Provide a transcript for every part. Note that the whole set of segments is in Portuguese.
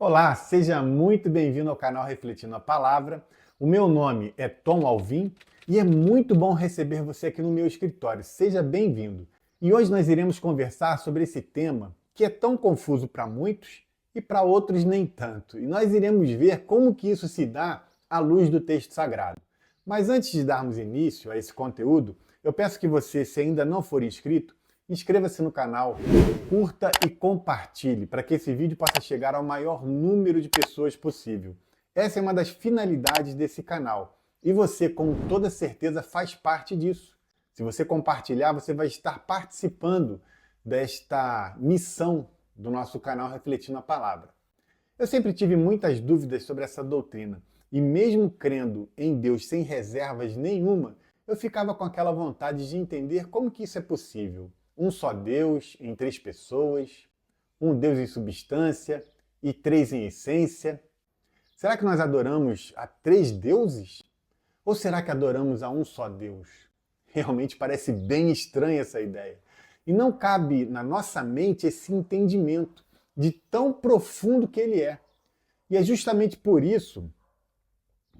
Olá, seja muito bem-vindo ao canal Refletindo a Palavra. O meu nome é Tom Alvim e é muito bom receber você aqui no meu escritório. Seja bem-vindo. E hoje nós iremos conversar sobre esse tema que é tão confuso para muitos e para outros nem tanto. E nós iremos ver como que isso se dá à luz do texto sagrado. Mas antes de darmos início a esse conteúdo, eu peço que você, se ainda não for inscrito, inscreva-se no canal, curta e compartilhe para que esse vídeo possa chegar ao maior número de pessoas possível. Essa é uma das finalidades desse canal e você, com toda certeza, faz parte disso. Se você compartilhar, você vai estar participando desta missão do nosso canal Refletindo a Palavra. Eu sempre tive muitas dúvidas sobre essa doutrina e mesmo crendo em Deus sem reservas nenhuma, eu ficava com aquela vontade de entender como que isso é possível. Um só Deus em três pessoas, um Deus em substância e três em essência. Será que nós adoramos a três deuses? Ou será que adoramos a um só Deus? Realmente parece bem estranha essa ideia. E não cabe na nossa mente esse entendimento de tão profundo que ele é. E é justamente por isso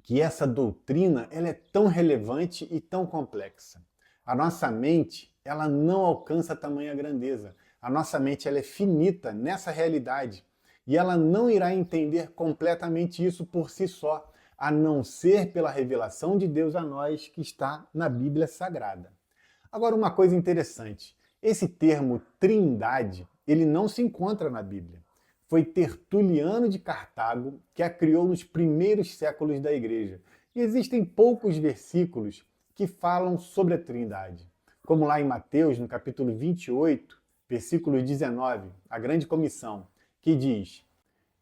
que essa doutrina ela é tão relevante e tão complexa. A nossa mente ela não alcança tamanha grandeza. A nossa mente ela é finita nessa realidade e ela não irá entender completamente isso por si só, a não ser pela revelação de Deus a nós que está na Bíblia Sagrada. Agora, uma coisa interessante, esse termo trindade, ele não se encontra na Bíblia. Foi Tertuliano de Cartago que a criou nos primeiros séculos da Igreja. E existem poucos versículos que falam sobre a trindade. Como lá em Mateus, no capítulo 28, versículo 19, a grande comissão, que diz: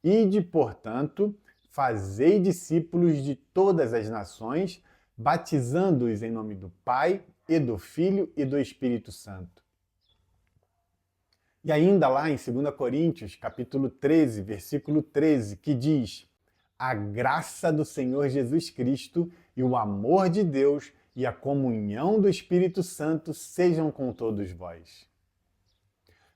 Ide, portanto, fazei discípulos de todas as nações, batizando-os em nome do Pai, e do Filho e do Espírito Santo. E ainda lá em 2 Coríntios, capítulo 13, versículo 13, que diz: A graça do Senhor Jesus Cristo e o amor de Deus e a comunhão do Espírito Santo sejam com todos vós.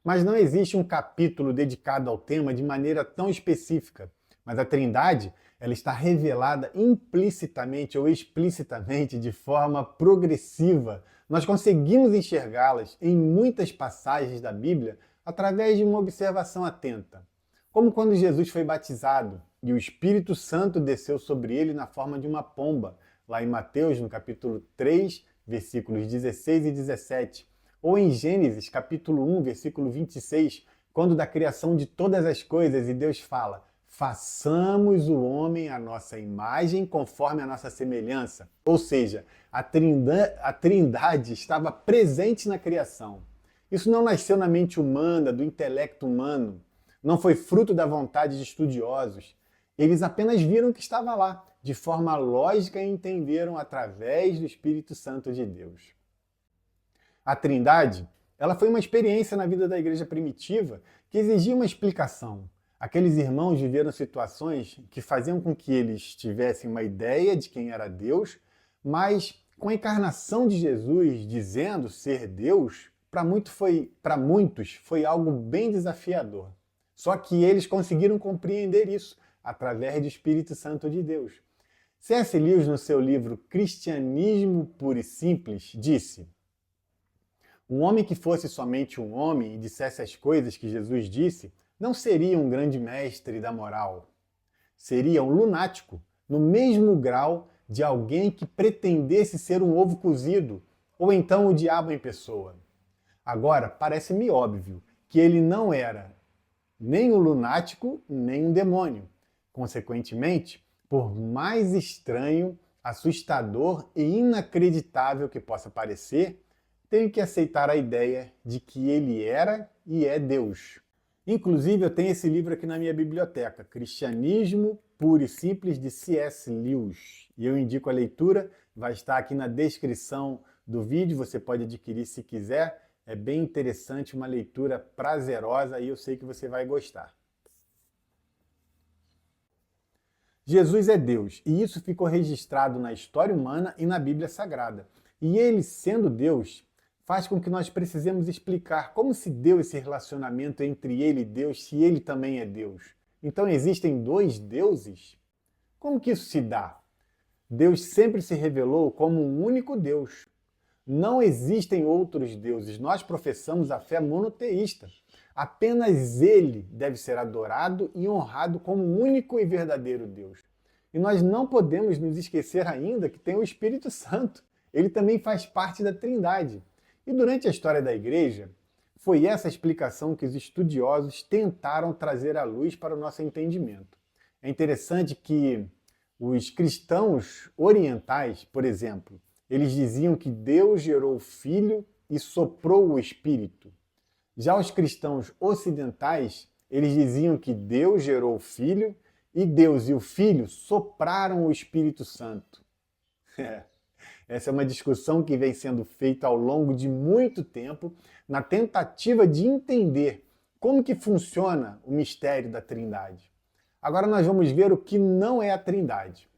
Mas não existe um capítulo dedicado ao tema de maneira tão específica, mas a Trindade ela está revelada implicitamente ou explicitamente de forma progressiva. Nós conseguimos enxergá-las em muitas passagens da Bíblia através de uma observação atenta. Como quando Jesus foi batizado e o Espírito Santo desceu sobre ele na forma de uma pomba, lá em Mateus, no capítulo 3, versículos 16 e 17. Ou em Gênesis, capítulo 1, versículo 26, quando da criação de todas as coisas e Deus fala: façamos o homem à nossa imagem, conforme a nossa semelhança. Ou seja, a Trindade estava presente na criação. Isso não nasceu na mente humana, do intelecto humano. Não foi fruto da vontade de estudiosos. Eles apenas viram que estava lá, de forma lógica e entenderam através do Espírito Santo de Deus. A Trindade, ela foi uma experiência na vida da igreja primitiva que exigia uma explicação. Aqueles irmãos viveram situações que faziam com que eles tivessem uma ideia de quem era Deus, mas com a encarnação de Jesus dizendo ser Deus, para muitos foi algo bem desafiador. Só que eles conseguiram compreender isso através do Espírito Santo de Deus. C.S. Lewis, no seu livro Cristianismo Puro e Simples, disse: um homem que fosse somente um homem e dissesse as coisas que Jesus disse, não seria um grande mestre da moral. Seria um lunático, no mesmo grau de alguém que pretendesse ser um ovo cozido, ou então o diabo em pessoa. Agora, parece-me óbvio que ele não era nem um lunático, nem um demônio. Consequentemente, por mais estranho, assustador e inacreditável que possa parecer, tenho que aceitar a ideia de que ele era e é Deus. Inclusive, eu tenho esse livro aqui na minha biblioteca, Cristianismo Puro e Simples, de C.S. Lewis. E eu indico a leitura, vai estar aqui na descrição do vídeo, você pode adquirir se quiser. É bem interessante, uma leitura prazerosa e eu sei que você vai gostar. Jesus é Deus, e isso ficou registrado na história humana e na Bíblia Sagrada. E ele, sendo Deus, faz com que nós precisemos explicar como se deu esse relacionamento entre ele e Deus, se ele também é Deus. Então existem dois deuses? Como que isso se dá? Deus sempre se revelou como um único Deus. Não existem outros deuses. Nós professamos a fé monoteísta. Apenas Ele deve ser adorado e honrado como o único e verdadeiro Deus. E nós não podemos nos esquecer ainda que tem o Espírito Santo. Ele também faz parte da Trindade. E durante a história da Igreja, foi essa explicação que os estudiosos tentaram trazer à luz para o nosso entendimento. É interessante que os cristãos orientais, por exemplo, eles diziam que Deus gerou o Filho e soprou o Espírito. Já os cristãos ocidentais, eles diziam que Deus gerou o Filho e Deus e o Filho sopraram o Espírito Santo. Essa é uma discussão que vem sendo feita ao longo de muito tempo na tentativa de entender como que funciona o mistério da Trindade. Agora nós vamos ver o que não é a Trindade.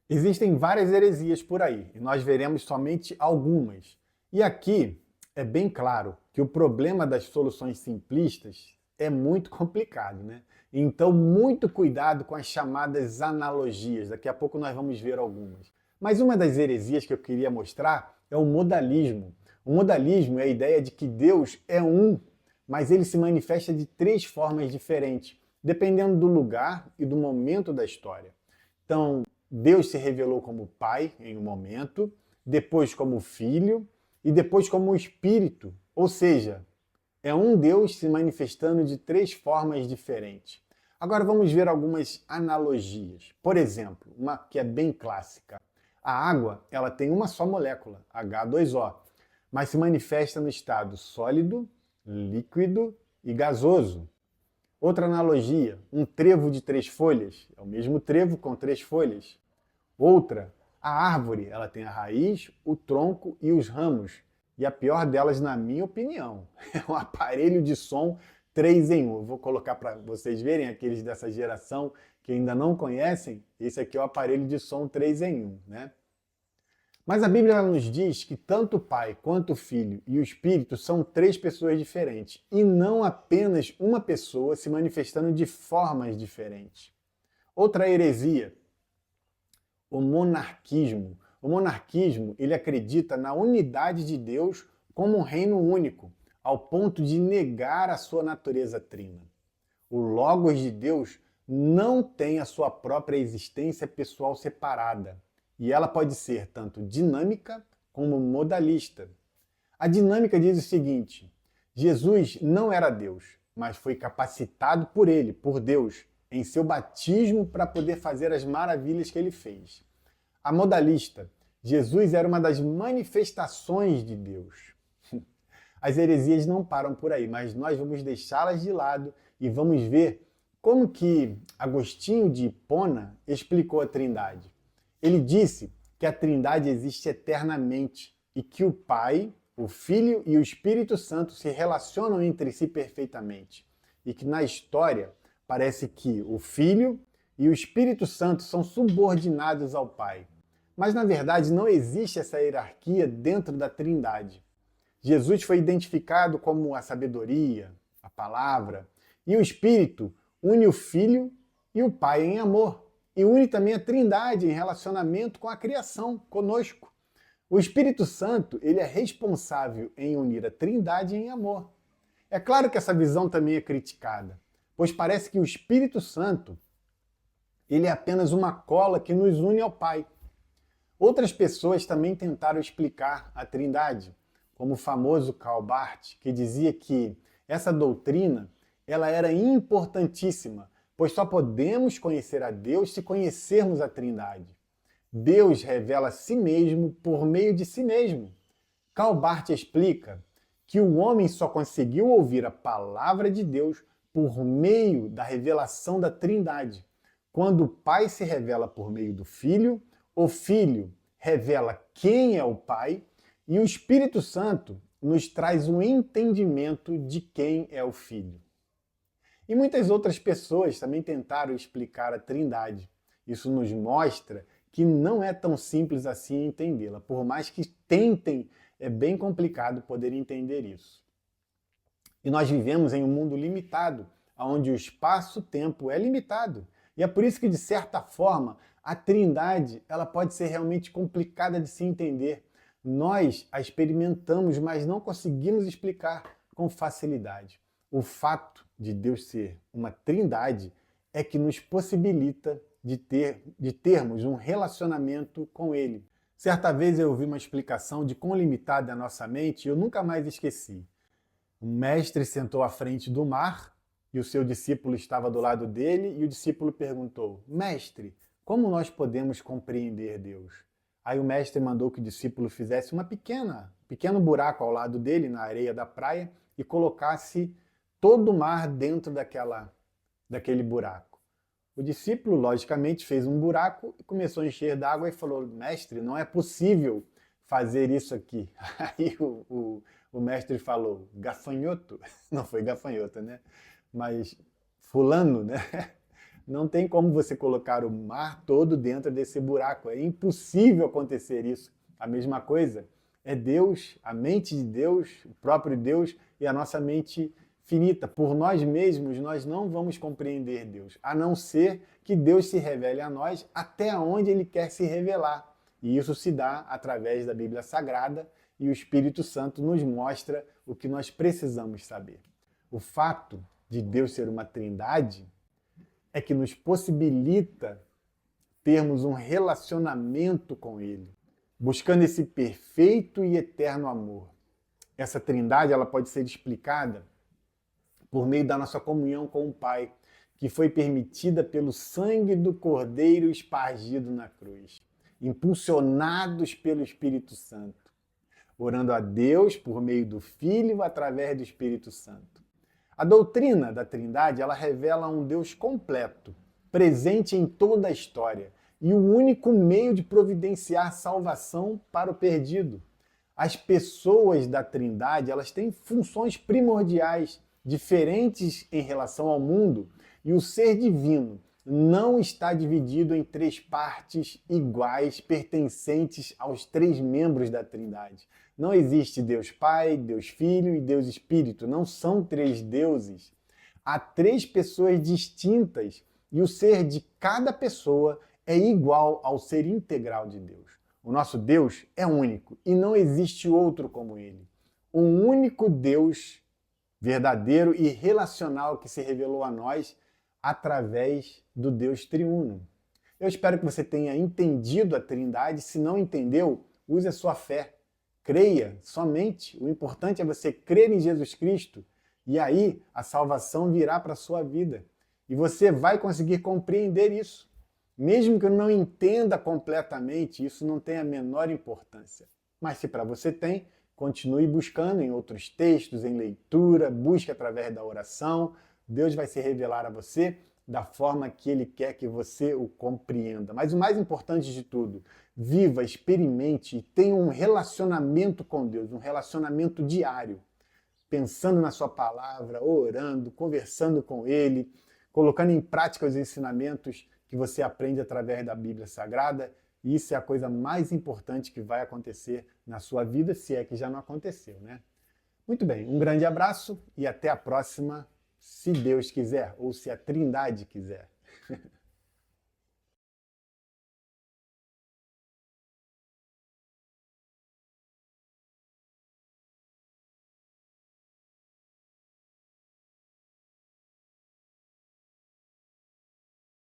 Existem várias heresias por aí, e nós veremos somente algumas. E aqui é bem claro que o problema das soluções simplistas é muito complicado, né? Então, muito cuidado com as chamadas analogias. Daqui a pouco nós vamos ver algumas. Mas uma das heresias que eu queria mostrar é o modalismo. O modalismo é a ideia de que Deus é um, mas ele se manifesta de três formas diferentes, dependendo do lugar e do momento da história. Então, Deus se revelou como Pai em um momento, depois como Filho e depois como Espírito. Ou seja, é um Deus se manifestando de três formas diferentes. Agora vamos ver algumas analogias. Por exemplo, uma que é bem clássica. A água, ela tem uma só molécula, H2O, mas se manifesta no estado sólido, líquido e gasoso. Outra analogia, um trevo de três folhas, é o mesmo trevo com três folhas. Outra, a árvore, ela tem a raiz, o tronco e os ramos. E a pior delas, na minha opinião, é um aparelho de som 3 em 1. Eu vou colocar para vocês verem, aqueles dessa geração que ainda não conhecem, esse aqui é o aparelho de som 3 em 1, né? Mas a Bíblia ela nos diz que tanto o Pai quanto o Filho e o Espírito são três pessoas diferentes, e não apenas uma pessoa se manifestando de formas diferentes. Outra heresia, o monarquismo. O monarquismo, ele acredita na unidade de Deus como um reino único, ao ponto de negar a sua natureza trina. O Logos de Deus não tem a sua própria existência pessoal separada, e ela pode ser tanto dinâmica como modalista. A dinâmica diz o seguinte: Jesus não era Deus, mas foi capacitado por ele, por Deus, em seu batismo para poder fazer as maravilhas que ele fez. A modalista, Jesus era uma das manifestações de Deus. As heresias não param por aí, mas nós vamos deixá-las de lado e vamos ver como que Agostinho de Hipona explicou a Trindade. Ele disse que a Trindade existe eternamente e que o Pai, o Filho e o Espírito Santo se relacionam entre si perfeitamente. E que na história parece que o Filho e o Espírito Santo são subordinados ao Pai. Mas na verdade não existe essa hierarquia dentro da Trindade. Jesus foi identificado como a sabedoria, a palavra, e o Espírito une o Filho e o Pai em amor. E une também a Trindade em relacionamento com a criação, conosco. O Espírito Santo, ele é responsável em unir a Trindade em amor. É claro que essa visão também é criticada, pois parece que o Espírito Santo, ele é apenas uma cola que nos une ao Pai. Outras pessoas também tentaram explicar a Trindade, como o famoso Karl Barth, que dizia que essa doutrina ela era importantíssima, pois só podemos conhecer a Deus se conhecermos a Trindade. Deus revela a si mesmo por meio de si mesmo. Karl Barth explica que o homem só conseguiu ouvir a palavra de Deus por meio da revelação da Trindade. Quando o Pai se revela por meio do Filho, o Filho revela quem é o Pai e o Espírito Santo nos traz um entendimento de quem é o Filho. E muitas outras pessoas também tentaram explicar a Trindade. Isso nos mostra que não é tão simples assim entendê-la. Por mais que tentem, é bem complicado poder entender isso. E nós vivemos em um mundo limitado, onde o espaço-tempo é limitado. E é por isso que, de certa forma, a Trindade ela pode ser realmente complicada de se entender. Nós a experimentamos, mas não conseguimos explicar com facilidade. O fato de Deus ser uma Trindade é que nos possibilita de termos um relacionamento com Ele. Certa vez eu ouvi uma explicação de quão limitada é a nossa mente e eu nunca mais esqueci. Um mestre sentou à frente do mar e o seu discípulo estava do lado dele e o discípulo perguntou: Mestre, como nós podemos compreender Deus? Aí o mestre mandou que o discípulo fizesse pequeno buraco ao lado dele na areia da praia e colocasse todo o mar dentro daquele buraco. O discípulo, logicamente, fez um buraco e começou a encher d'água e falou: Mestre, não é possível fazer isso aqui. Aí o mestre falou: Gafanhoto? Não foi gafanhoto, né? Mas fulano, né? Não tem como você colocar o mar todo dentro desse buraco. É impossível acontecer isso. A mesma coisa é Deus, a mente de Deus, o próprio Deus e a nossa mente finita. Por nós mesmos, nós não vamos compreender Deus, a não ser que Deus se revele a nós até onde Ele quer se revelar. E isso se dá através da Bíblia Sagrada e o Espírito Santo nos mostra o que nós precisamos saber. O fato de Deus ser uma trindade é que nos possibilita termos um relacionamento com Ele, buscando esse perfeito e eterno amor. Essa trindade ela pode ser explicada por meio da nossa comunhão com o Pai, que foi permitida pelo sangue do Cordeiro espargido na cruz, impulsionados pelo Espírito Santo, orando a Deus por meio do Filho através do Espírito Santo. A doutrina da Trindade ela revela um Deus completo, presente em toda a história e o único meio de providenciar salvação para o perdido. As pessoas da Trindade elas têm funções primordiais diferentes em relação ao mundo e o ser divino não está dividido em três partes iguais pertencentes aos três membros da Trindade. Não existe Deus Pai, Deus Filho e Deus Espírito. Não são três deuses. Há três pessoas distintas e o ser de cada pessoa é igual ao ser integral de Deus. O nosso Deus é único e não existe outro como ele. Um único Deus verdadeiro e relacional que se revelou a nós através do Deus triuno. Eu espero que você tenha entendido a Trindade. Se não entendeu, use a sua fé. Creia somente. O importante é você crer em Jesus Cristo e aí a salvação virá para a sua vida. E você vai conseguir compreender isso. Mesmo que eu não entenda completamente, isso não tem a menor importância. Mas se para você tem, continue buscando em outros textos, em leitura, busque através da oração. Deus vai se revelar a você da forma que Ele quer que você o compreenda. Mas o mais importante de tudo, viva, experimente e tenha um relacionamento com Deus, um relacionamento diário, pensando na sua palavra, orando, conversando com Ele, colocando em prática os ensinamentos que você aprende através da Bíblia Sagrada. E isso é a coisa mais importante que vai acontecer na sua vida, se é que já não aconteceu, né? Muito bem, um grande abraço e até a próxima, se Deus quiser, ou se a Trindade quiser.